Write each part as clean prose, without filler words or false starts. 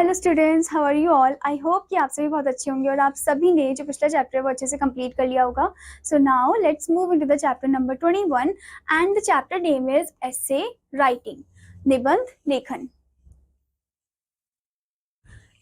Hello students, how are you all. I hope कि आप सभी बहुत अच्छे होंगे और आप सभी ने जो पिछला चैप्टर है वो अच्छे से कंप्लीट कर लिया होगा। So now let's move into the chapter number 21 and the chapter name is essay writing, निबंध लेखन।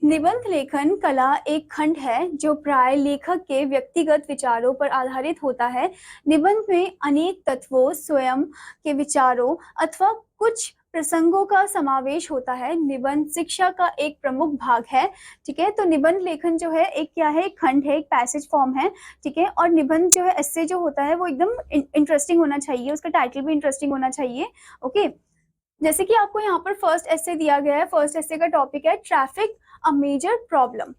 निबंध लेखन कला एक खंड है जो प्राय लेखक के व्यक्तिगत विचारों पर आधारित होता है। निबंध में अनेक तत्वों, स्वयं के विचारों अथवा कुछ प्रसंगों का समावेश होता है। निबंध शिक्षा का एक प्रमुख भाग है। ठीक है, तो निबंध लेखन जो है एक क्या है, एक खंड है, एक पैसेज फॉर्म है। ठीक है, और निबंध जो है एस्से जो होता है वो एकदम इंटरेस्टिंग होना चाहिए, उसका टाइटल भी इंटरेस्टिंग होना चाहिए। ओके, जैसे कि आपको यहाँ पर फर्स्ट एस्से दिया गया है। फर्स्ट एस्से का टॉपिक है traffic, a major problem.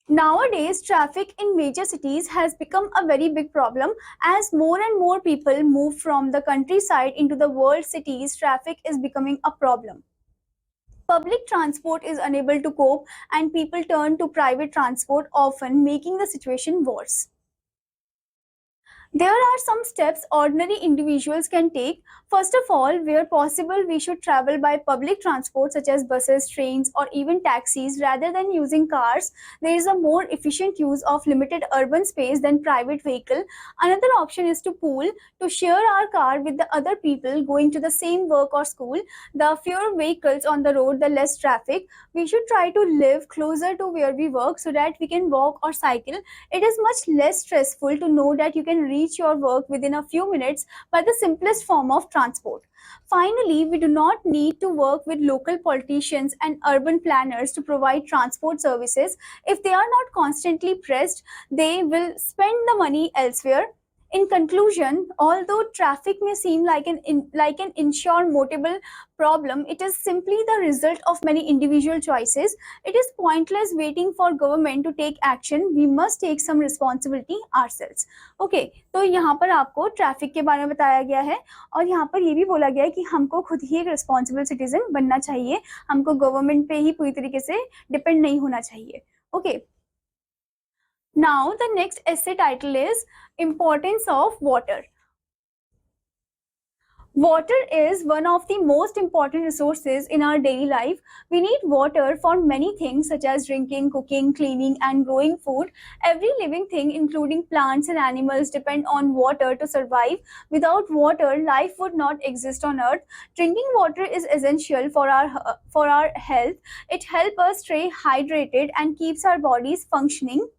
Nowadays, traffic in major cities has become a very big problem. As more and more people move from the countryside into the world cities, traffic is becoming a problem. Public transport is unable to cope and people turn to private transport, often making the situation worse. There are some steps ordinary individuals can take. First of all, where possible, we should travel by public transport such as buses, trains, or even taxis rather than using cars. There is a more efficient use of limited urban space than private vehicle. Another option is to pool, to share our car with the other people going to the same work or school. The fewer vehicles on the road, the less traffic. We should try to live closer to where we work so that we can walk or cycle. It is much less stressful to know that you can reach your work within a few minutes by the simplest form of transport. Finally, we do not need to work with local politicians and urban planners to provide transport services. If they are not constantly pressed, they will spend the money elsewhere. In conclusion, although traffic may seem like an insurmountable problem, it is simply the result of many individual choices. It is pointless waiting for government to take action. We must take some responsibility ourselves. Okay, तो यहाँ पर आपको traffic के बारे में बताया गया है और यहाँ पर ये भी बोला गया है कि हमको खुद ही एक रिस्पॉन्सिबल सिटीजन बनना चाहिए, हमको गवर्नमेंट पे ही पूरी तरीके से डिपेंड नहीं होना चाहिए। Okay, now the next essay title is Importance of Water. Water is one of the most important resources in our daily life. We need water for many things such as drinking, cooking, cleaning, and growing food. Every living thing, including plants and animals, depend on water to survive. Without water, life would not exist on earth. Drinking water is essential for our health. It helps us stay hydrated and keeps our bodies functioning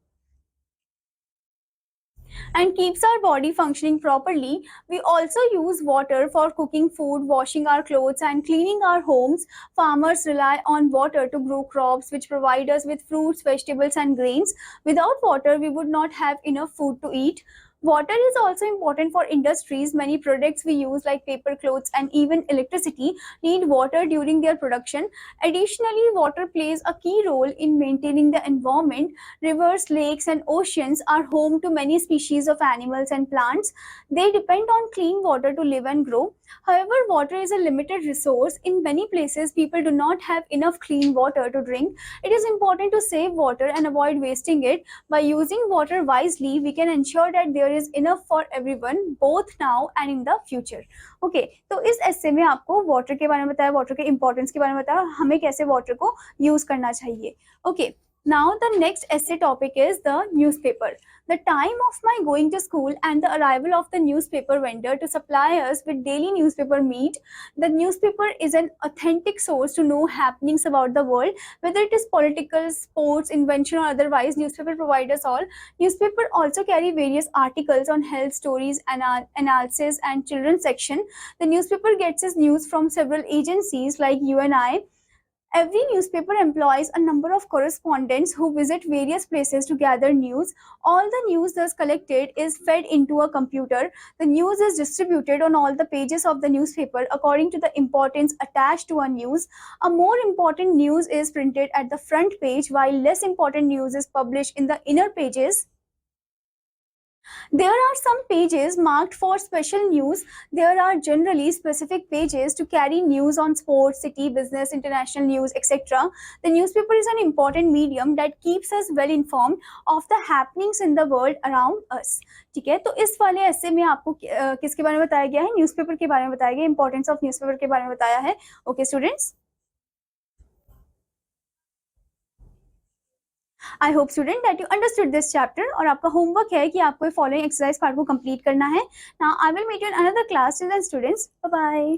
properly. We also use water for cooking food, washing our clothes, and cleaning our homes. Farmers rely on water to grow crops which provide us with fruits, vegetables, and grains. Without water, we would not have enough food to eat. Water is also important for industries. Many products we use like paper, clothes, and even electricity need water during their production. Additionally, water plays a key role in maintaining the environment. Rivers, lakes, and oceans are home to many species of animals and plants. They depend on clean water to live and grow. However, water is a limited resource. In many places, people do not have enough clean water to drink. It is important to save water and avoid wasting it. By using water wisely, we can ensure that there is enough for everyone, both now and in the future. Okay, तो इस essay में आपको water के बारे में बताया, water के importance के बारे में बताया, हमें कैसे water को use करना चाहिए. Okay, now the next essay topic is the newspaper. The time of my going to school and the arrival of the newspaper vendor to supply us with daily newspaper meet. The newspaper is an authentic source to know happenings about the world, whether it is political, sports, invention, or otherwise. Newspaper provide us all. Newspaper also carry various articles on health, stories, analysis, and children's section. The newspaper gets its news from several agencies like you and I. Every newspaper employs a number of correspondents who visit various places to gather news. All the news thus collected is fed into a computer. The news is distributed on all the pages of the newspaper according to the importance attached to a news. A more important news is printed at the front page, while less important news is published in the inner pages. There are some pages marked for special news. There are generally specific pages to carry news on sports, city, business, international news, etc. The newspaper is an important medium that keeps us well informed of the happenings in the world around us. ठीक है, तो इस वाले ऐसे में आपको किसके बारे में बताया गया है? न्यूज़पेपर के बारे में बताया गया, इंपॉर्टेंस ऑफ न्यूज़पेपर के बारे में बताया है. Okay students, I hope student that you understood this chapter, और आपका होमवर्क है कि आपको फॉलोइंग एक्सरसाइज पार्ट को कंप्लीट करना है. Now I will meet you in another class. Till then students, bye bye.